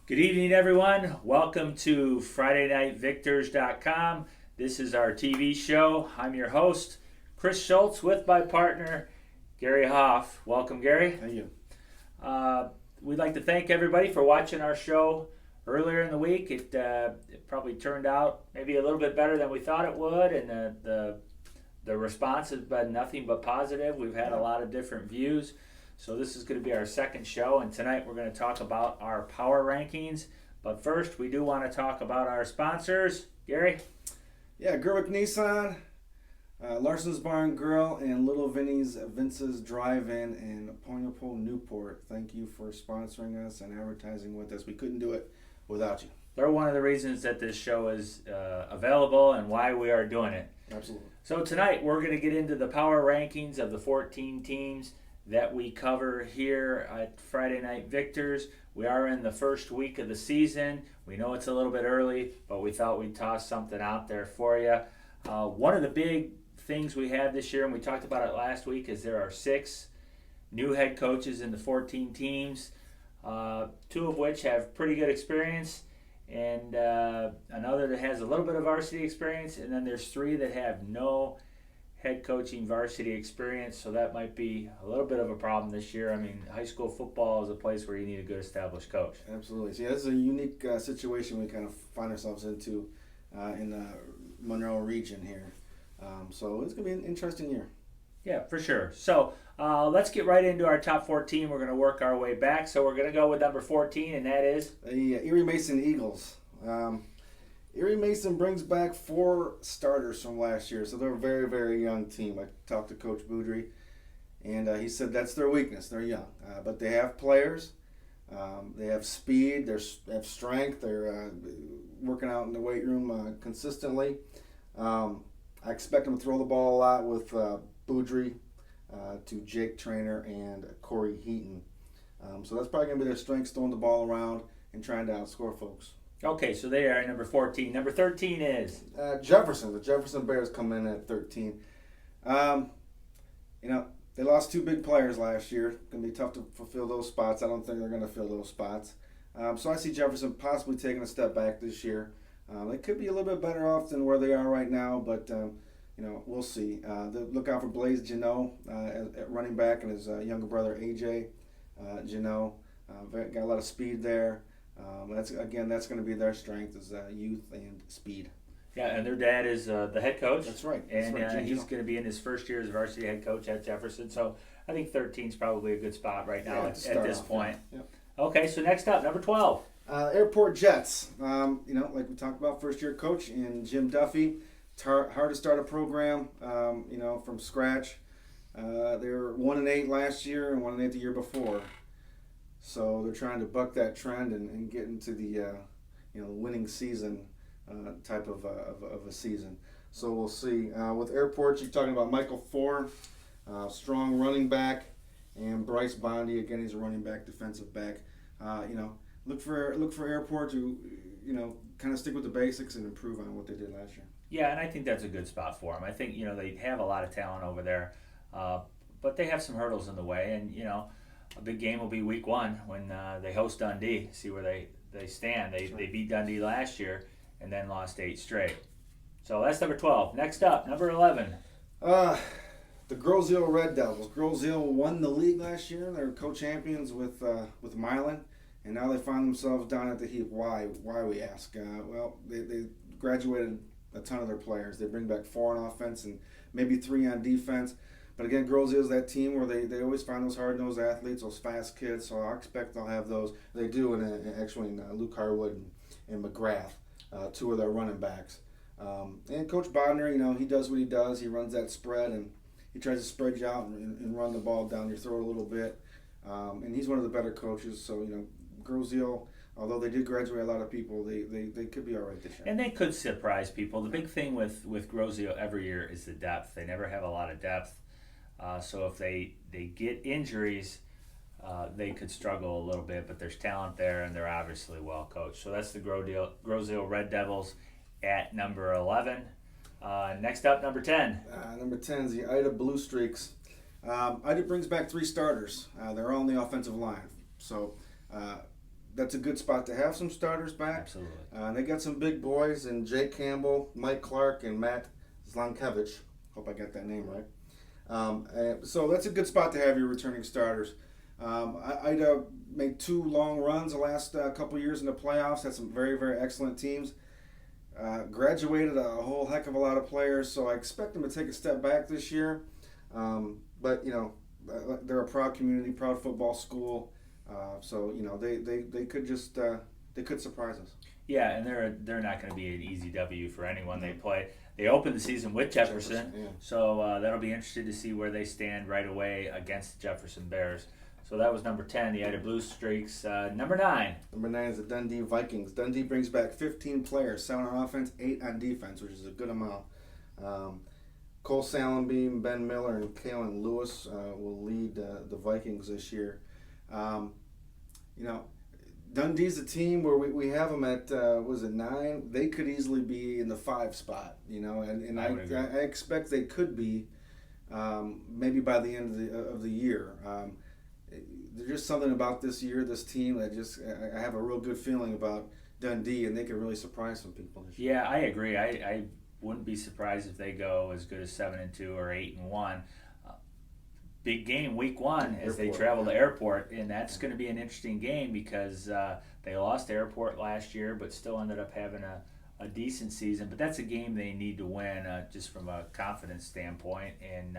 Good evening, everyone. Welcome to FridayNightVictors.com. This is our TV show. I'm your host, Chris Schultz, with my partner, Gary Hoff. Welcome, Gary. Thank you. We'd like to thank everybody for watching our show earlier in the week. It probably turned out maybe a little bit better than we thought it would, and the response has been nothing but positive. We've had a lot of different views. So this is going to be our second show, and tonight we're going to talk about our power rankings. But first, we do want to talk about our sponsors. Gary? Yeah, Gerwick Nissan, Larson's Bar and Grill, and Little Vince's Drive-In in Ponyapo, Newport. Thank you for sponsoring us and advertising with us. We couldn't do it without you. They're one of the reasons that this show is available and why we are doing it. Absolutely. So tonight we're going to get into the power rankings of the 14 teams that we cover here at Friday Night Victors. We are in the first week of the season. We know it's a little bit early, but we thought we'd toss something out there for you. One of the big things we have this year, and we talked about it last week, is there are 6 new head coaches in the 14 teams, 2 of which have pretty good experience, and another that has a little bit of varsity experience, and then there's 3 that have no head coaching varsity experience, so that might be a little bit of a problem this year. I mean, high school football is a place where you need a good established coach. Absolutely. So, yeah, this is a unique situation we kind of find ourselves into in the Monroe region here. So it's going to be an interesting year. Yeah, for sure. So let's get right into our top 14. We're going to work our way back. So we're going to go with number 14, and that is? The Erie Mason Eagles. Erie Mason brings back 4 starters from last year, so they're a very, very young team. I talked to Coach Boudry, and he said that's their weakness. They're young, but they have players. They have speed. They have strength. They're working out in the weight room consistently. I expect them to throw the ball a lot with Boudry to Jake Trainer and Corey Heaton. So that's probably going to be their strength, throwing the ball around and trying to outscore folks. Okay, so they are number 14. Number 13 is? Jefferson. The Jefferson Bears come in at 13. They lost 2 big players last year. Going to be tough to fulfill those spots. I don't think they're going to fill those spots. So I see Jefferson possibly taking a step back this year. They could be a little bit better off than where they are right now, but we'll see. Look out for Blaze Janot at running back, and his younger brother AJ Janot. Got a lot of speed there. That's going to be their strength, is youth and speed. Yeah, and their dad is the head coach. That's right. And he's going to be in his first year as varsity head coach at Jefferson. So I think 13 is probably a good spot right now at this point. Yeah. Okay, so next up, number 12. Airport Jets. Like we talked about, first year coach in Jim Duffy. Hard to start a program, from scratch. They were 1-8 last year and 1-8 the year before. So they're trying to buck that trend and get into the winning season type of a season. So we'll see. With Airport, you're talking about Michael Four, strong running back, and Bryce Bondi. Again, he's a running back, defensive back. Look for Airport to kind of stick with the basics and improve on what they did last year. Yeah, and I think that's a good spot for them. I think they have a lot of talent over there, but they have some hurdles in the way, and a big game will be week 1 when they host Dundee. See where they stand. They beat Dundee last year and then lost 8 straight. So that's number 12. Next up, number 11. The Rosio Red Devils. Rosio won the league last year. They were co-champions with Milan, and now they find themselves down at the heap. Why we ask? They graduated a ton of their players. They bring back 4 on offense and maybe 3 on defense. But again, Rosio is that team where they always find those hard-nosed athletes, those fast kids. So I expect they'll have those. They do, in Luke Harwood and McGrath, 2 of their running backs. And Coach Bodner, he does what he does. He runs that spread, and he tries to spread you out and run the ball down your throat a little bit. And he's one of the better coaches. So, Rosio, although they did graduate a lot of people, they could be all right this year. And they could surprise people. The big thing with Rosio every year is the depth. They never have a lot of depth. So if they get injuries, they could struggle a little bit, but there's talent there, and they're obviously well coached. So that's the Rosio Red Devils at number 11. Next up, number 10. Number 10 is the Ida Blue Streaks. Ida brings back 3 starters. They're all on the offensive line. So that's a good spot to have some starters back. Absolutely. They got some big boys in Jake Campbell, Mike Clark, and Matt Zlankevich. Hope I got that name right. So that's a good spot to have your returning starters. I'd made 2 long runs the last couple years in the playoffs. Had some very, very excellent teams. Graduated a whole heck of a lot of players, so I expect them to take a step back this year. But they're a proud community, proud football school. So they could just they could surprise us. Yeah, and they're not going to be an easy W for anyone they play. They opened the season with Jefferson, Yeah. so that'll be interesting to see where they stand right away against the Jefferson Bears. So that was number 10, the Ida Blue Streaks. Number 9. Number 9 is the Dundee Vikings. Dundee brings back 15 players, 7 on offense, 8 on defense, which is a good amount. Cole Salenbeam, Ben Miller, and Kalen Lewis will lead the Vikings this year. Dundee's a team where we have them at, 9? They could easily be in the 5 spot, and I expect they could be maybe by the end of the year. There's just something about this team that I have a real good feeling about Dundee, and they can really surprise some people this year. Yeah, I agree. I wouldn't be surprised if they go as good as 7-2 or 8-1. Big game week 1 as they travel to Airport, and that's going to be an interesting game because they lost Airport last year, but still ended up having a decent season. But that's a game they need to win just from a confidence standpoint, and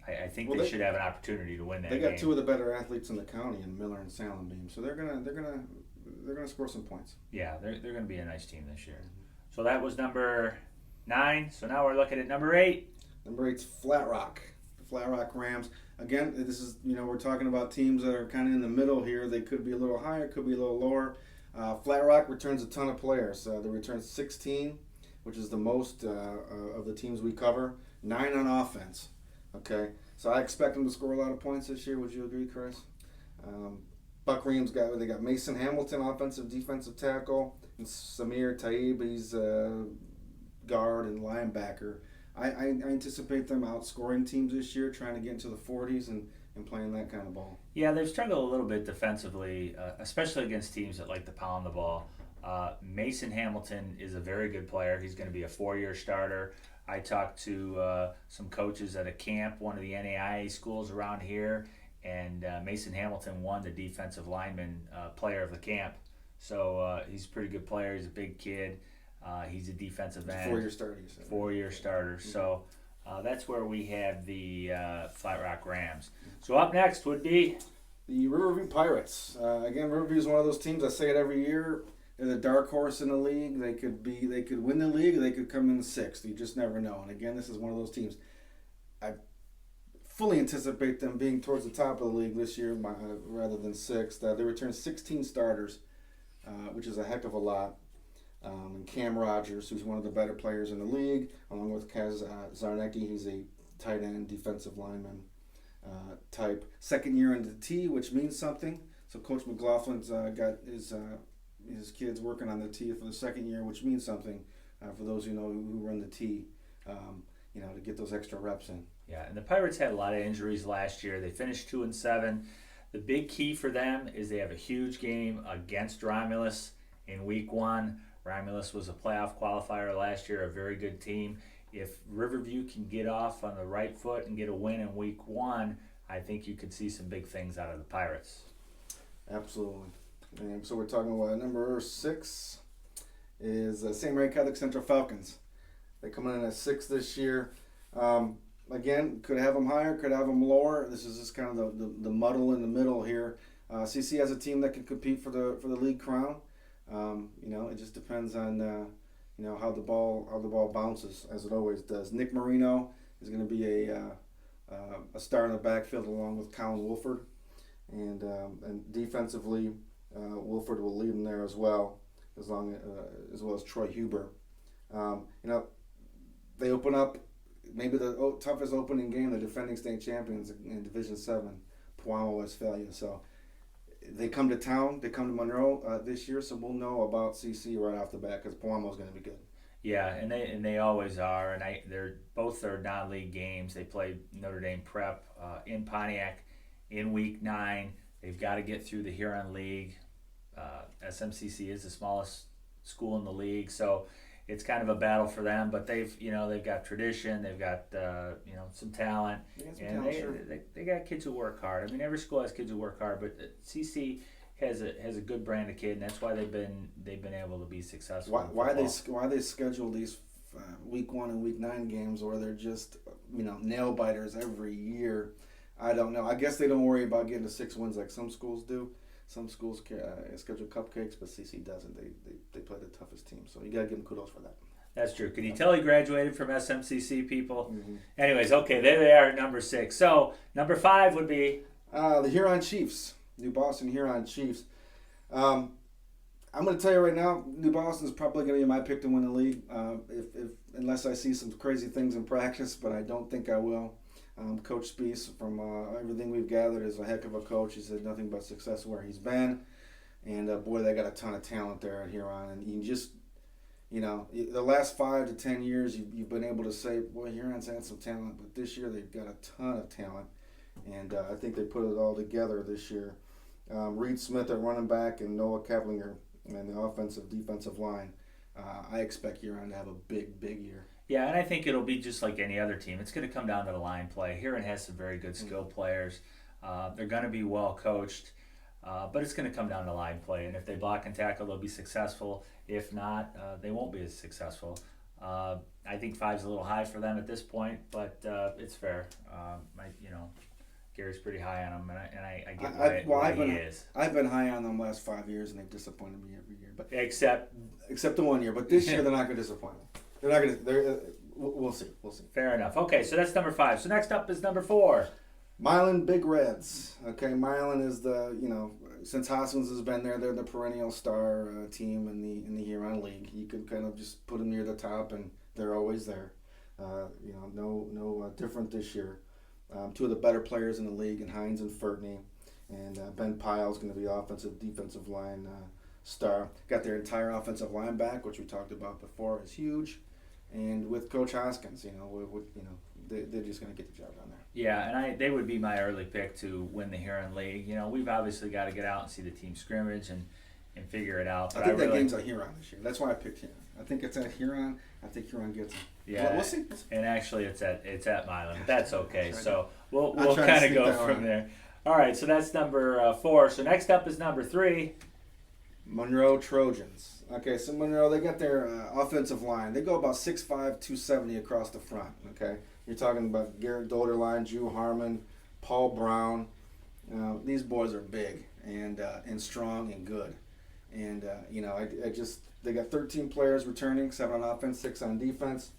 I think they should have an opportunity to win that game. They got 2 of the better athletes in the county in Miller and Salenbeam, so they're gonna score some points. Yeah, they're going to be a nice team this year. So that was number 9. So now we're looking at number 8. Number 8's Flat Rock. The Flat Rock Rams. Again, this is we're talking about teams that are kind of in the middle here. They could be a little higher, could be a little lower. Flat Rock returns a ton of players. They return 16, which is the most of the teams we cover. 9 on offense. Okay, so I expect them to score a lot of points this year. Would you agree, Chris? Buck Reams they got Mason Hamilton, offensive defensive tackle, and Samir Taib, he's guard and linebacker. I anticipate them outscoring teams this year, trying to get into the 40s and playing that kind of ball. Yeah, they've struggled a little bit defensively, especially against teams that like to pound the ball. Mason Hamilton is a very good player. He's going to be a 4-year starter. I talked to some coaches at a camp, one of the NAIA schools around here, and Mason Hamilton won the defensive lineman player of the camp. So he's a pretty good player. He's a big kid. He's a defensive end. 4-year starter, you said. 4-year starter. Mm-hmm. So that's where we have the Flat Rock Rams. So up next would be the Riverview Pirates. Again, Riverview is one of those teams. I say it every year. They're the dark horse in the league. They could win the league, or they could come in 6th. You just never know. And again, this is one of those teams. I fully anticipate them being towards the top of the league this year, rather than 6th. They return 16 starters, which is a heck of a lot. And Cam Rogers, who's one of the better players in the league, along with Kaz Zarnecki. He's a tight end, defensive lineman type. 2nd year into the T, which means something. So Coach McLaughlin's got his kids working on the T for the 2nd year, which means something for those who run the T, to get those extra reps in. Yeah, and the Pirates had a lot of injuries last year. They finished 2-7. The big key for them is they have a huge game against Romulus in week 1. Romulus was a playoff qualifier last year, a very good team. If Riverview can get off on the right foot and get a win in week 1, I think you could see some big things out of the Pirates. Absolutely. And so we're talking about number 6 is St. Mary Catholic Central Falcons. They come in at 6 this year. Again, could have them higher, could have them lower. This is just kind of the muddle in the middle here. CC has a team that can compete for the league crown. It just depends on how the ball bounces, as it always does. Nick Marino is going to be a star in the backfield along with Colin Wolford, and defensively, Wolford will lead them there as well, as well as Troy Huber. They open up maybe the toughest opening game, the defending state champions in Division 7, Pewamo, Westphalia. So they come to town, they come to Monroe this year, so we'll know about CC right off the bat because Pewamo's going to be good. Yeah, and they always are, and they're both their non-league games. They play Notre Dame Prep in Pontiac in week 9. They've got to get through the Huron League SMCC is the smallest school in the league, so it's kind of a battle for them. But they've got tradition, they've got some talent, and they got kids who work hard. I mean, every school has kids who work hard, but CC has a good brand of kid, and that's why they've been able to be successful. Why they schedule these week 1 and week 9 games where they're just nail biters every year? I don't know. I guess they don't worry about getting to 6 wins like some schools do. Some schools schedule cupcakes, but CC doesn't. They play the toughest team, so you gotta give them kudos for that. That's true. Can you tell he graduated from SMCC, people? Mm-hmm. Anyways, okay, there they are at number 6. So number 5 would be the Huron Chiefs, New Boston Huron Chiefs. I'm going to tell you right now, New Boston is probably going to be my pick to win the league, if unless I see some crazy things in practice, but I don't think I will. Coach Spies, from everything we've gathered, is a heck of a coach. He's had nothing but success where he's been, and boy, they got a ton of talent there at Huron. And you just, the last 5 to 10 years, you've been able to say, boy, Huron's had some talent, but this year they've got a ton of talent, and I think they put it all together this year. Reed Smith at running back and Noah Keplinger and the offensive defensive line. I expect Huron to have a big year. Yeah, and I think it'll be just like any other team. It's going to come down to the line play. Huron has some very good skilled players. They're going to be well coached, but it's going to come down to line play. And if they block and tackle, they'll be successful. If not, they won't be as successful. I think 5's a little high for them at this point, but it's fair. Gary's pretty high on them, and I get why he is. I've been high on them the last 5 years, and they've disappointed me every year. But except the 1 year. But this year, they're not going to disappoint me. They're not going to. We'll see. Fair enough. Okay, so that's number 5. So next up is number 4. Milan Big Reds. Okay, Milan is since Hoskins has been there, they're the perennial star team in the Huron League. You could kind of just put them near the top, and they're always there. No different this year. 2 of the better players in the league, and Hines and Fertney, and Ben Pyle's going to be offensive defensive line star. Got their entire offensive line back, which we talked about before, is huge. And with Coach Hoskins, they're just going to get the job done there. Yeah, and they would be my early pick to win the Huron League. We've obviously got to get out and see the team scrimmage and figure it out. But I think that game's at Huron this year. That's why I picked Huron. I think it's at Huron. I think Huron gets it. Yeah, we'll see. And actually, it's at Milan. That's okay. So we'll kind of go from there. All right, so that's number 4. So next up is number 3. Monroe Trojans. Okay, so Monroe, they got their offensive line. They go about 6'5", 270 across the front. Okay, you're talking about Garrett Doderline, Drew Harmon, Paul Brown. These boys are big and strong and good. And they got 13 players returning, 7 on offense, 6 on defense.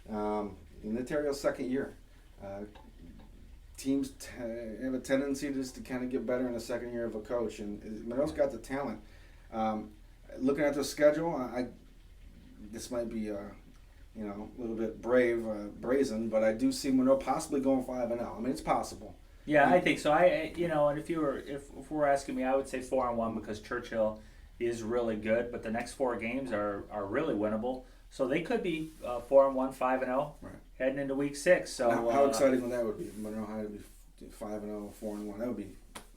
In Ontario's second year, teams have a tendency just to kind of get better in the second year of a coach, and Monroe's got the talent. Looking at the schedule, this might be a little bit brazen, but I do see Monroe possibly going 5-0. I mean, it's possible. Yeah, I think so. And if we're asking me, I would say 4-1 because Churchill is really good, but the next 4 games are really winnable. So they could be 4-1, 5-0, right, heading into week 6. So how exciting would that be? Monroe High to be 5-0, 4-1. That would be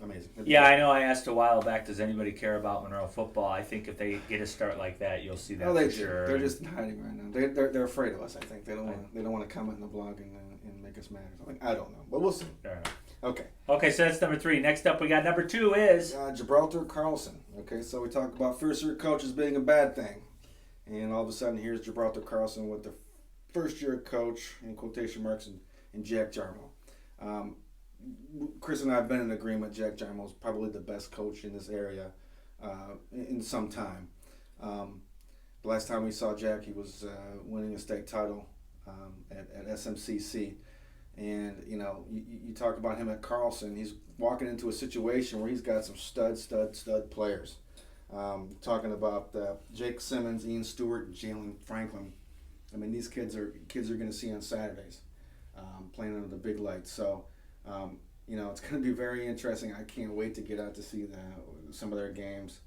amazing. I know. I asked a while back, does anybody care about Monroe football? I think if they get a start like that, you'll see that for sure. They're just hiding right now. They're afraid of us. I think they don't want to comment in the blog and make us mad or something. I don't know, but we'll see. Fair enough. Okay, so that's number 3. Next up, we got number 2 is Gibraltar Carlson. Okay, so we talk about first-year coaches being a bad thing, and all of a sudden here's Gibraltar Carlson with the first-year coach, in quotation marks, and Jack Jarmo. Chris and I have been in agreement Jack Jarmo is probably the best coach in this area in some time. The last time we saw Jack, he was winning a state title at SMCC. And, you talk about him at Carlson, he's walking into a situation where he's got some stud players. Talking about Jake Simmons, Ian Stewart, and Jalen Franklin. I mean, these kids are going to see on Saturdays playing under the big lights. So, it's going to be very interesting. I can't wait to get out to see some of their games.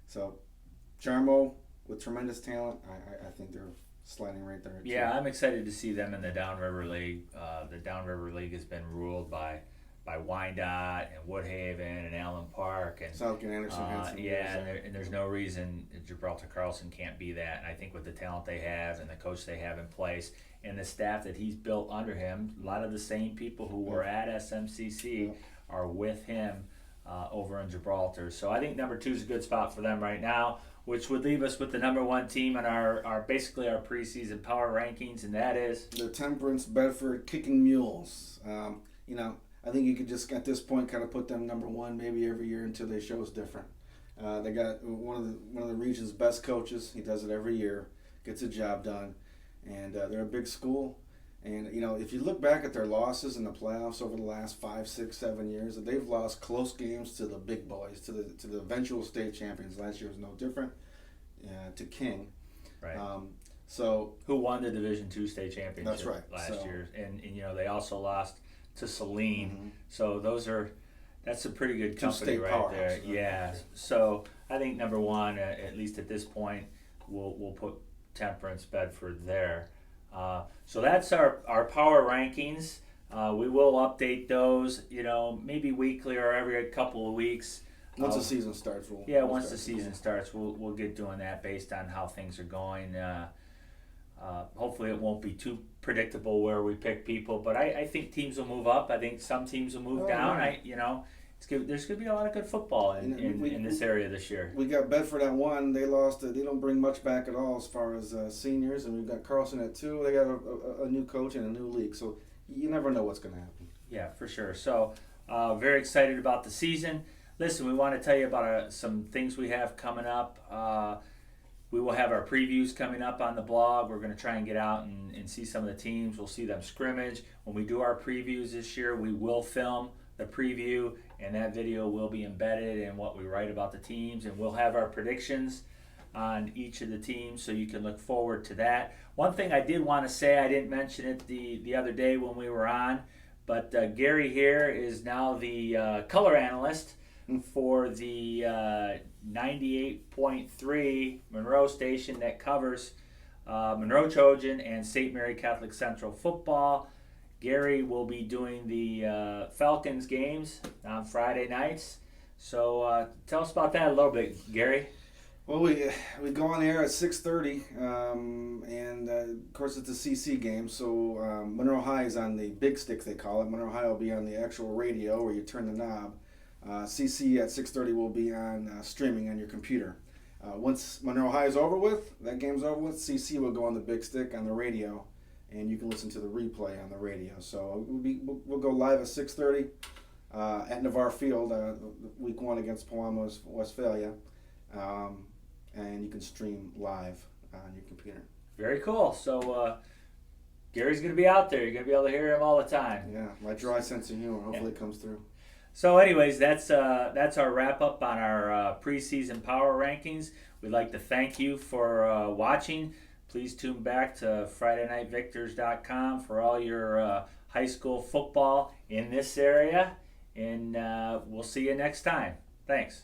So Jarmo with tremendous talent, I think they're sliding right there. I'm excited to see them in the Downriver League. The Downriver League has been ruled by by Wyandotte and Woodhaven and Allen Park and Southgate Anderson had some years there. and there's no reason Gibraltar Carlson can't be that. And I think with the talent they have and the coach they have in place and the staff that he's built under him, a lot of the same people who were at SMCC are with him over in Gibraltar. So I think number 2 is a good spot for them right now, which would leave us with the number 1 team in our basically our preseason power rankings, and that is the Temperance Bedford Kicking Mules. I think you could just at this point kind of put them number 1 maybe every year until they show us different. They got one of the region's best coaches. He does it every year, gets the job done, and they're a big school. And if you look back at their losses in the playoffs over the last 5, 6, 7 years, they've lost close games to the big boys, to the eventual state champions. Last year was no different. To King. Right. So who won the Division II state championship that's right. last year, and they also lost to Saline. So that's a pretty good company right there. Right? Yeah. So I think number 1, at least at this point, we'll put Temperance Bedford there. So that's our power rankings. We will update those, maybe weekly or every couple of weeks. Once the season starts, once the season starts, we'll get doing that based on how things are going. Hopefully, it won't be too predictable where we pick people, but I think teams will move up. I think some teams will move down. Right. It's good. There's going to be a lot of good football in this area this year. We got Bedford at 1. They lost. They don't bring much back at all as far as seniors, and we've got Carlson at 2. They got a new coach and a new league, so you never know what's going to happen. Yeah, for sure. So very excited about the season. Listen, we want to tell you about some things we have coming up. We will have our previews coming up on the blog. We're going to try and get out and see some of the teams. We'll see them scrimmage. When we do our previews this year, we will film the preview, and that video will be embedded in what we write about the teams, and we'll have our predictions on each of the teams, so you can look forward to that. One thing I did want to say, I didn't mention it the other day when we were on, but Gary here is now the color analyst for the 98.3 Monroe station that covers Monroe Trojan and St. Mary Catholic Central football. Gary will be doing the Falcons games on Friday nights. So tell us about that a little bit, Gary. Well, we go on the air at 6:30, and of course it's a CC game. So Monroe High is on the big stick, they call it. Monroe High will be on the actual radio where you turn the knob. CC at 6:30 will be on streaming on your computer. Once Monroe High is over with, that game's over with, CC will go on the big stick on the radio, and you can listen to the replay on the radio. So we'll go live at 6:30 at Navarre Field, week 1 against Pewamo, Westphalia, and you can stream live on your computer. Very cool. So Gary's going to be out there. You're going to be able to hear him all the time. Yeah, my dry sense of humor. Hopefully it comes through. So anyways, that's our wrap-up on our preseason power rankings. We'd like to thank you for watching. Please tune back to FridayNightVictors.com for all your high school football in this area. And we'll see you next time. Thanks.